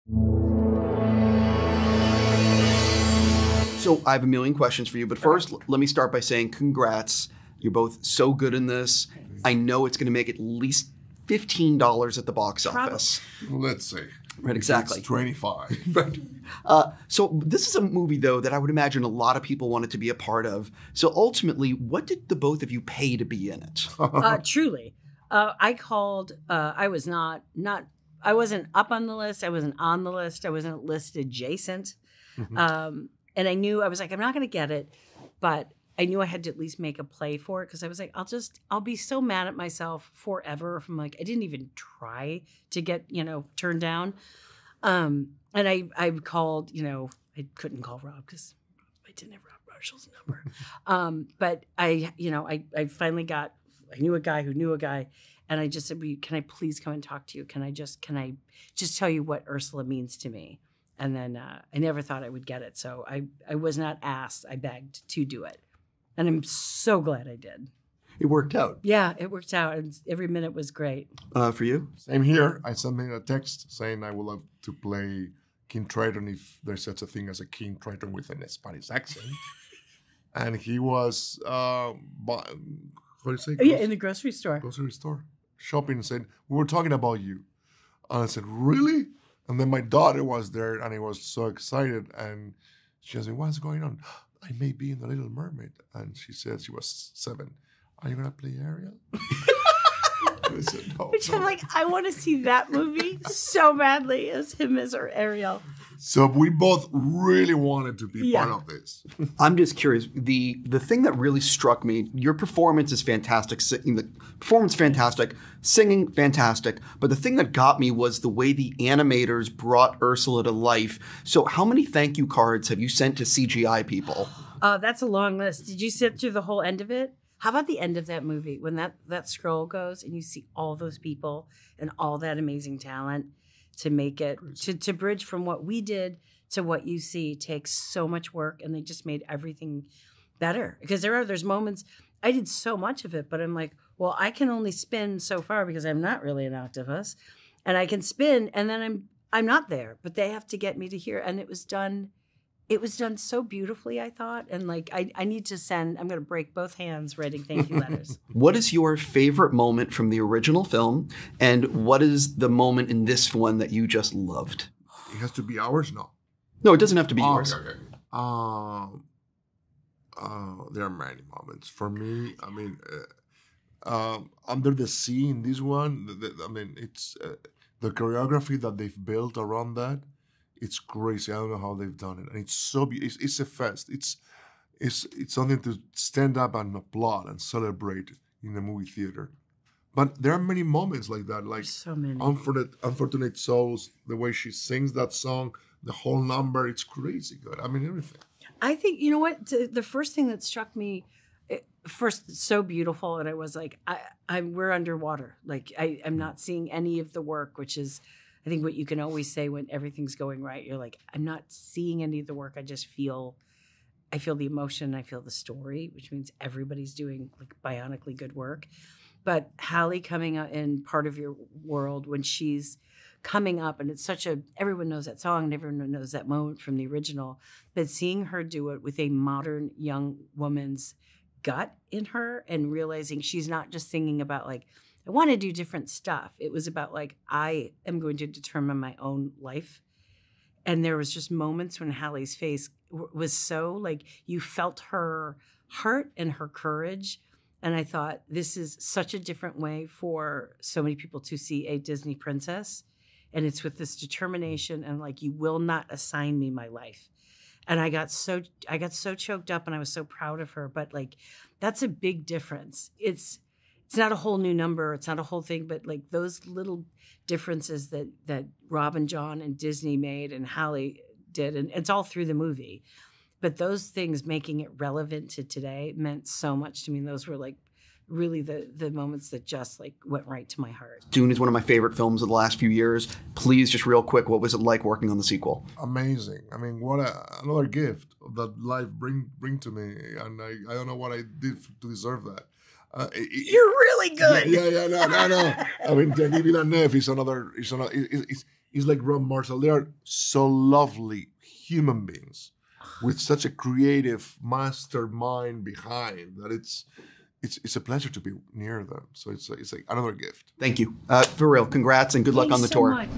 So I have a million questions for you, but first, let me start by saying congrats. You're both so good in this. I know it's going to make at least $15 at the box office. Let's see. Right, exactly. It's 25. Right. So this is a movie, though, that I would imagine a lot of people wanted to be a part of. So ultimately, what did the both of you pay to be in it? Truly. I called, I wasn't up on the list. I wasn't on the list. I wasn't list adjacent. And I knew, I was like, I'm not going to get it, but I knew I had to at least make a play for it because I was like, I'll be so mad at myself forever if I'm like, I didn't even try to get, turned down. And I called, I couldn't call Rob because I didn't have Rob Marshall's number. But I finally I knew a guy who knew a guy. And I just said, can I please come and talk to you? Can I just tell you what Ursula means to me? And then I never thought I would get it. So I was not asked. I begged to do it. And I'm so glad I did. It worked out. Yeah, it worked out. And every minute was great. For you? Same here. I sent me a text saying I would love to play King Triton if there's such a thing as a King Triton with an Spanish accent. And he was, what do you say? Yeah, in the grocery store. Grocery store. Shopping and said, we were talking about you. And I said, really? And then my daughter was there, and I was so excited. And she asked me, what's going on? I may be in the Little Mermaid. And she said she was 7. Are you going to play Ariel? I said, no. Which I'm like, I want to see that movie so badly as him as our Ariel. So we both really wanted to be part of this. I'm just curious. The thing that really struck me, your performance is fantastic. The performance fantastic, singing fantastic. But the thing that got me was the way the animators brought Ursula to life. So how many thank you cards have you sent to CGI people? That's a long list. Did you sit through the whole end of it? How about the end of that movie when that scroll goes and you see all those people and all that amazing talent? To make it, to bridge from what we did to what you see takes so much work, and they just made everything better. Because there's moments, I did so much of it, but I'm like, well, I can only spin so far because I'm not really an octopus. And I can spin, and then I'm not there. But they have to get me to here. And it was done so beautifully, I thought. And like, I need to send, I'm going to break both hands writing thank you letters. What is your favorite moment from the original film? And what is the moment in this one that you just loved? It has to be ours? No, it doesn't have to be yours. Okay. There are many moments. For me, I mean, under the sea in this one, it's the choreography that they've built around that. It's crazy. I don't know how they've done it, and it's so beautiful. It's a fest. It's something to stand up and applaud and celebrate in the movie theater. But there are many moments like that, like so many. Unfortunate Souls. The way she sings that song, the whole number, it's crazy good. I mean, everything. I think you know what the first thing that struck me. First, so beautiful, and I was like, we're underwater. Like I'm not seeing any of the work, which is. I think what you can always say when everything's going right, you're like, I'm not seeing any of the work. I just feel the emotion. I feel the story, which means everybody's doing like bionically good work. But Halle coming out in Part of Your World when she's coming up, and it's everyone knows that song and everyone knows that moment from the original, but seeing her do it with a modern young woman's gut in her and realizing she's not just singing about like, I want to do different stuff. It was about like, I am going to determine my own life. And there was just moments when Halle's face was so like, you felt her heart and her courage. And I thought, this is such a different way for so many people to see a Disney princess. And it's with this determination and like, you will not assign me my life. And I got so choked up and I was so proud of her. But like, that's a big difference. It's not a whole new number. It's not a whole thing, but like those little differences that Rob and John and Disney made and Halle did, and it's all through the movie. But those things making it relevant to today meant so much to me. And those were like really the moments that just like went right to my heart. Dune is one of my favorite films of the last few years. Please, just real quick, what was it like working on the sequel? Amazing. I mean, what another gift that life bring to me, and I don't know what I did to deserve that. You're really good. Yeah, no. I mean, Denis Villeneuve is is like Ron Marshall. They are so lovely human beings with such a creative mastermind behind that it's a pleasure to be near them. So it's like another gift. Thank you. For real, congrats and good luck on the Thanks so tour. much.